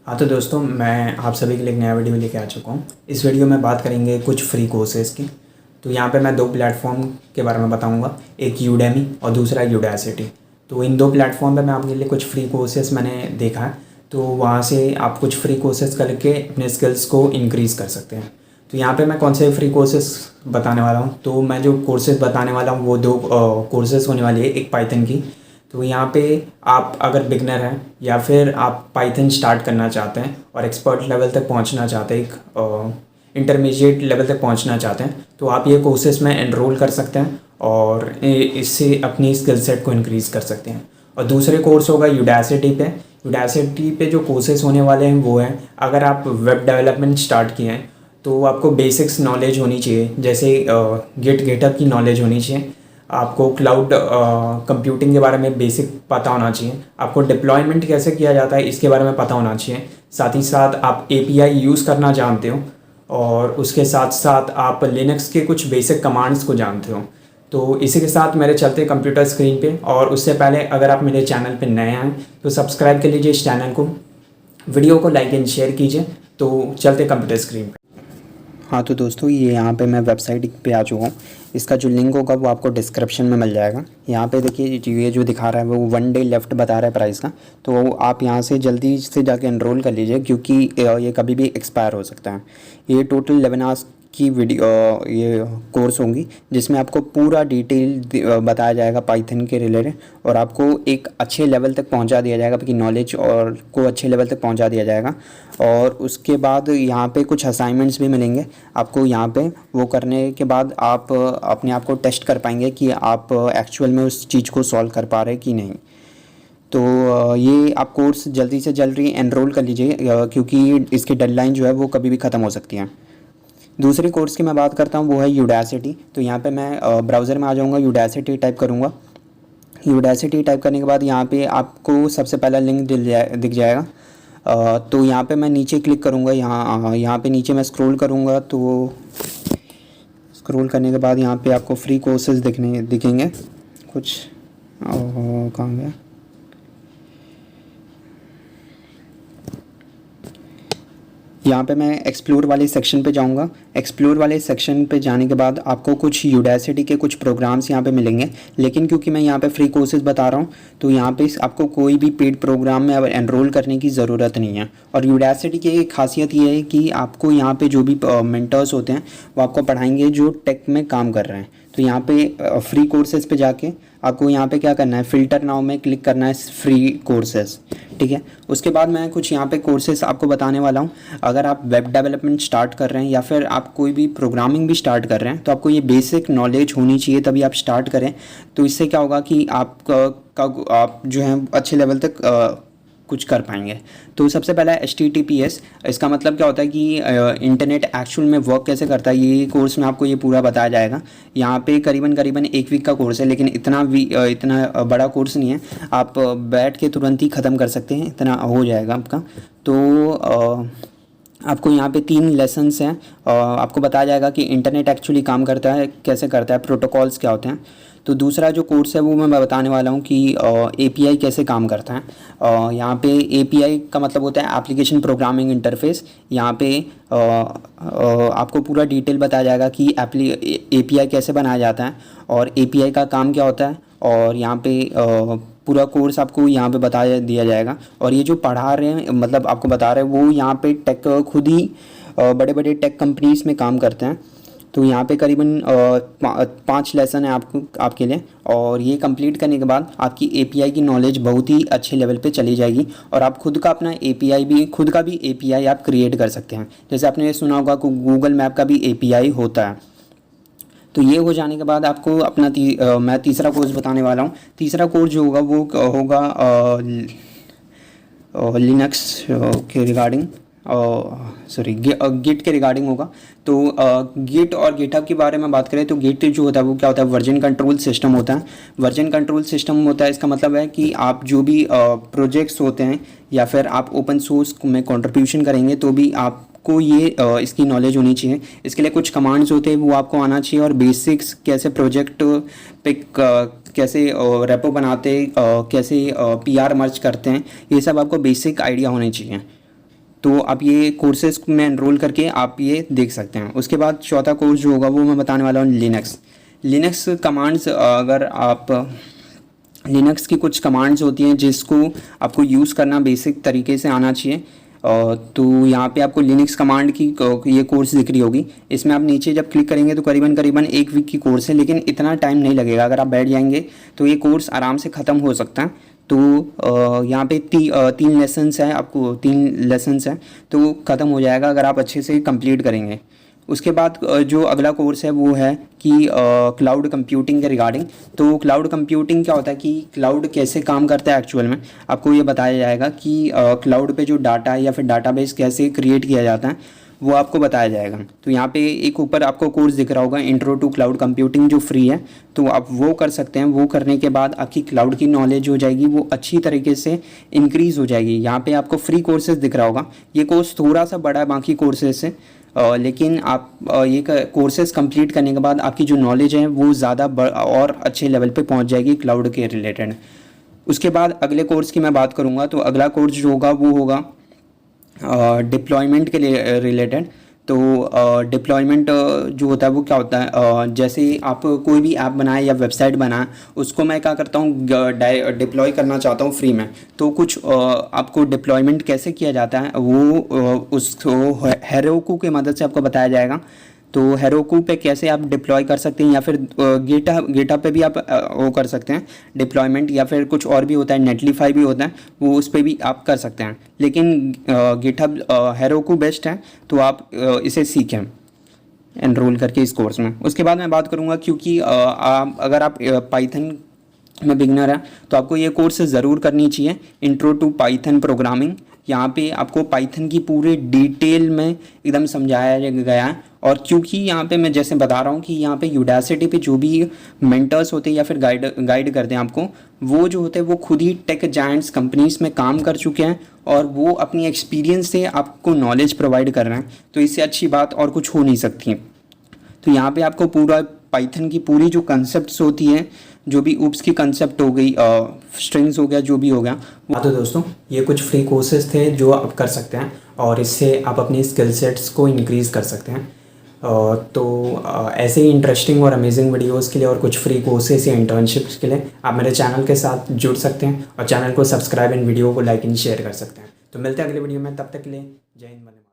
हाँ तो दोस्तों, मैं आप सभी के लिए एक नया वीडियो लेके आ चुका हूँ। इस वीडियो में बात करेंगे कुछ फ्री कोर्सेज़ की। तो यहाँ पे मैं दो प्लेटफॉर्म के बारे में बताऊँगा, एक यूडेमी और दूसरा यूडासिटी। तो इन दो प्लेटफॉर्म पे मैं आपके लिए कुछ फ्री कोर्सेज़ मैंने देखा है, तो वहाँ से आप कुछ फ्री कोर्सेज़ करके अपने स्किल्स को इंक्रीज़ कर सकते हैं। तो यहाँ पे मैं कौन से फ्री कोर्सेज़ बताने वाला हूँ, तो मैं जो कोर्सेज़ बताने वाला हूँ वो दो कोर्सेज़ होने वाली है। एक पाइथन की, तो यहाँ पे आप अगर बिगनर हैं या फिर आप पाइथन स्टार्ट करना चाहते हैं और एक्सपर्ट लेवल तक पहुँचना चाहते हैं, एक इंटरमीडिएट लेवल तक पहुँचना चाहते हैं, तो आप ये कोर्सेज़ में एनरोल कर सकते हैं और इससे अपनी स्किल सेट को इंक्रीज़ कर सकते हैं। और दूसरे कोर्स होगा यूडासिटी पे। यूडासिटी पे जो कोर्सेज़ होने वाले हैं वो हैं, अगर आप वेब डेवलपमेंट स्टार्ट किए हैं तो आपको बेसिक्स नॉलेज होनी चाहिए, जैसे गिटहब की नॉलेज होनी चाहिए, आपको क्लाउड कंप्यूटिंग के बारे में बेसिक पता होना चाहिए, आपको डिप्लॉयमेंट कैसे किया जाता है इसके बारे में पता होना चाहिए, साथ ही साथ आप एपीआई यूज़ करना जानते हो और उसके साथ साथ आप लिनक्स के कुछ बेसिक कमांड्स को जानते हो। तो इसी के साथ मेरे चलते कंप्यूटर स्क्रीन पे, और उससे पहले अगर आप मेरे चैनल पे नए हैं तो सब्सक्राइब कर लीजिए इस चैनल को, वीडियो को लाइक एंड शेयर कीजिए। तो चलते कंप्यूटर स्क्रीन पे। हाँ तो दोस्तों, ये यहाँ पे मैं वेबसाइट पे आ चुका हूँ। इसका जो लिंक होगा वो आपको डिस्क्रिप्शन में मिल जाएगा। यहाँ पे देखिए, ये जो दिखा रहा है वो 1 डे लेफ्ट बता रहा है प्राइस का, तो आप यहाँ से जल्दी से जाके एनरोल कर लीजिए, क्योंकि ये कभी भी एक्सपायर हो सकता है। ये टोटल 11 आवर्स की वीडियो ये कोर्स होंगी, जिसमें आपको पूरा डिटेल बताया जाएगा पाइथन के रिलेटेड, और आपको एक अच्छे लेवल तक पहुंचा दिया जाएगा, आपकी नॉलेज और को अच्छे लेवल तक पहुंचा दिया जाएगा। और उसके बाद यहाँ पे कुछ असाइनमेंट्स भी मिलेंगे आपको। यहाँ पे वो करने के बाद आप अपने आप को टेस्ट कर पाएंगे कि आप एक्चुअल में उस चीज़ को सॉल्व कर पा रहे कि नहीं। तो ये आप कोर्स जल्दी से जल्दी एनरोल कर लीजिए, क्योंकि इसकी डेडलाइन जो है वो कभी भी ख़त्म हो सकती है। दूसरी कोर्स की मैं बात करता हूँ, वो है यूडासिटी। तो यहाँ पे मैं ब्राउज़र में आ जाऊँगा, यूडासिटी टाइप करूँगा। यूडासिटी टाइप करने के बाद यहाँ पे आपको सबसे पहला लिंक दिख जाएगा। तो यहाँ पे मैं नीचे क्लिक करूँगा, यहाँ पे नीचे मैं स्क्रॉल करूँगा, तो स्क्रॉल करने के बाद यहाँ पे आपको फ्री कोर्सेज दिखेंगे कुछ। कहाँ गया? यहाँ पे मैं एक्सप्लोर वाले सेक्शन पे जाऊँगा। एक्सप्लोर वाले सेक्शन पे जाने के बाद आपको कुछ यूडासिटी के कुछ प्रोग्राम्स यहाँ पे मिलेंगे, लेकिन क्योंकि मैं यहाँ पे फ्री कोर्सेज बता रहा हूँ तो यहाँ पे आपको कोई भी पेड प्रोग्राम में अब एनरोल करने की ज़रूरत नहीं है। और यूडासिटी की एक खासियत ये है कि आपको यहाँ पे जो भी मेंटर्स होते हैं वो आपको पढ़ाएंगे जो टेक में काम कर रहे हैं। तो यहाँ पे फ्री कोर्सेज पे जाके आपको यहाँ पे क्या करना है, फ़िल्टर नाउ में क्लिक करना है फ्री कोर्सेज, ठीक है। उसके बाद मैं कुछ यहाँ पे कोर्सेज आपको बताने वाला हूँ। अगर आप वेब डेवलपमेंट स्टार्ट कर रहे हैं या फिर आप कोई भी प्रोग्रामिंग भी स्टार्ट कर रहे हैं, तो आपको ये बेसिक नॉलेज होनी चाहिए, तभी आप स्टार्ट करें। तो इससे क्या होगा कि आप जो है अच्छे लेवल तक कुछ कर पाएंगे। तो सबसे पहला HTTPS, इसका मतलब क्या होता है कि इंटरनेट एक्चुअल में वर्क कैसे करता है, ये कोर्स में आपको ये पूरा बताया जाएगा। यहाँ पे करीबन 1 वीक का कोर्स है, लेकिन इतना बड़ा कोर्स नहीं है, आप बैठ के तुरंत ही ख़त्म कर सकते हैं, इतना हो जाएगा आपका। तो आपको यहाँ पे 3 लेसन्स हैं। आपको बताया जाएगा कि इंटरनेट एक्चुअली काम करता है कैसे करता है, प्रोटोकॉल्स क्या होते हैं। तो दूसरा जो कोर्स है वो मैं बताने वाला हूँ कि API कैसे काम करता है। यहाँ पे API का मतलब होता है एप्लीकेशन प्रोग्रामिंग इंटरफेस। यहाँ पे आपको पूरा डिटेल बताया जाएगा कि API कैसे बनाया जाता है और API का काम क्या होता है, और यहाँ पे पूरा कोर्स आपको यहाँ पे बता दिया जाएगा। और ये जो पढ़ा रहे हैं, मतलब आपको बता रहे हैं, वो यहाँ पे टेक खुद ही बड़े बड़े टेक कंपनीज में काम करते हैं। तो यहाँ पे करीबन 5 लेसन है आपके लिए, और ये कंप्लीट करने के बाद आपकी API की नॉलेज बहुत ही अच्छे लेवल पे चली जाएगी, और आप खुद का अपना खुद का भी API आप क्रिएट कर सकते हैं। जैसे आपने सुना होगा कि गूगल मैप का भी API होता है। तो ये हो जाने के बाद आपको अपना मैं तीसरा कोर्स बताने वाला हूँ। तीसरा कोर्स जो होगा वो होगा लिनक्स के रिगार्डिंग, गिट के रिगार्डिंग होगा। तो गिट और गिटहब के बारे में बात करें तो गिट जो होता है वो क्या होता है, वर्जन कंट्रोल सिस्टम होता है। वर्जन कंट्रोल सिस्टम होता है, इसका मतलब है कि आप जो भी प्रोजेक्ट्स होते हैं या फिर आप ओपन सोर्स में कंट्रीब्यूशन करेंगे तो भी आपको ये इसकी नॉलेज होनी चाहिए। इसके लिए कुछ कमांड्स होते हैं वो आपको आना चाहिए, और बेसिक्स कैसे प्रोजेक्ट पे कैसे रेपो बनाते, कैसे PR मर्ज करते हैं, ये सब आपको बेसिक आइडिया होने चाहिए। तो आप ये कोर्सेज़ में एनरोल करके आप ये देख सकते हैं। उसके बाद चौथा कोर्स जो होगा वो मैं बताने वाला हूँ लिनक्स कमांड्स। अगर आप लिनक्स की कुछ कमांड्स होती हैं जिसको आपको यूज़ करना बेसिक तरीके से आना चाहिए। तो यहाँ पे आपको लिनक्स कमांड की ये कोर्स दिख रही होगी। इसमें आप नीचे जब क्लिक करेंगे तो करीबन 1 वीक की कोर्स है, लेकिन इतना टाइम नहीं लगेगा। अगर आप बैठ जाएंगे तो ये कोर्स आराम से ख़त्म हो सकता है। तो यहाँ पे 3 लेसन्स हैं, आपको 3 लेसन्स हैं तो ख़त्म हो जाएगा अगर आप अच्छे से कंप्लीट करेंगे। उसके बाद जो अगला कोर्स है वो है कि क्लाउड कंप्यूटिंग के रिगार्डिंग। तो क्लाउड कंप्यूटिंग क्या होता है कि क्लाउड कैसे काम करता है एक्चुअल में, आपको ये बताया जाएगा कि क्लाउड पे जो डाटा है या फिर डाटाबेस कैसे क्रिएट किया जाता है वो आपको बताया जाएगा। तो यहाँ पे एक ऊपर आपको कोर्स दिख रहा होगा इंट्रो टू क्लाउड कंप्यूटिंग, जो फ्री है, तो आप वो कर सकते हैं। वो करने के बाद आपकी क्लाउड की नॉलेज हो जाएगी, वो अच्छी तरीके से इंक्रीज़ हो जाएगी। यहाँ पे आपको फ्री कोर्सेज दिख रहा होगा। ये कोर्स थोड़ा सा बड़ा है बाकी कोर्सेज से, लेकिन आप ये कोर्सेज कंप्लीट करने के बाद आपकी जो नॉलेज है वो ज़्यादा और अच्छे लेवल पे पहुंच जाएगी क्लाउड के रिलेटेड। उसके बाद अगले कोर्स की मैं बात करूंगा तो अगला कोर्स जो होगा वो होगा डिप्लॉयमेंट के लिए रिलेटेड। तो डिप्लॉयमेंट जो होता है वो क्या होता है, जैसे आप कोई भी ऐप बनाए या वेबसाइट बनाए, उसको मैं क्या करता हूँ डिप्लॉय करना चाहता हूँ फ्री में। तो कुछ आपको डिप्लॉयमेंट कैसे किया जाता है वो उसको हेरोकू की मदद से आपको बताया जाएगा। तो हेरोकू पे कैसे आप डिप्लॉय कर सकते हैं, या फिर गेटअप पे भी आप वो कर सकते हैं डिप्लॉयमेंट, या फिर कुछ और भी होता है, नेटलीफाई भी होता है, वो उस पर भी आप कर सकते हैं। लेकिन गिटहब हेरोकू बेस्ट है, तो आप इसे सीखें एनरोल करके इस कोर्स में। उसके बाद मैं बात करूँगा क्योंकि अगर आप पाइथन में बिगनर है तो आपको ये कोर्स ज़रूर करनी चाहिए, इंट्रो टू पाइथन प्रोग्रामिंग। यहाँ पे आपको पाइथन की पूरी डिटेल में एकदम समझाया गया है। और क्योंकि यहाँ पे मैं जैसे बता रहा हूँ कि यहाँ पे यूडासिटी पे जो भी मेंटर्स होते हैं या फिर गाइड करते हैं आपको, वो जो होते हैं वो खुद ही टेक जायंट्स कंपनीज में काम कर चुके हैं और वो अपनी एक्सपीरियंस से आपको नॉलेज प्रोवाइड कर रहे हैं। तो इससे अच्छी बात और कुछ हो नहीं सकती। तो यहाँ पे आपको पूरा पाइथन की पूरी जो कंसेप्ट्स होती हैं, जो भी ऊप्स की कंसेप्ट हो गई, स्ट्रिंग्स हो गया, जो भी हो गया। तो दोस्तों ये कुछ फ्री कोर्सेज थे जो आप कर सकते हैं और इससे आप अपनी स्किल सेट्स को इंक्रीज़ कर सकते हैं। तो ऐसे ही इंटरेस्टिंग और अमेजिंग वीडियोस के लिए और कुछ फ्री कोर्सेज या इंटर्नशिप्स के लिए आप मेरे चैनल के साथ जुड़ सकते हैं और चैनल को सब्सक्राइब एंड वीडियो को लाइक एंड शेयर कर सकते हैं। तो मिलते हैं अगले वीडियो में, तब तक के लिए जय हिंद।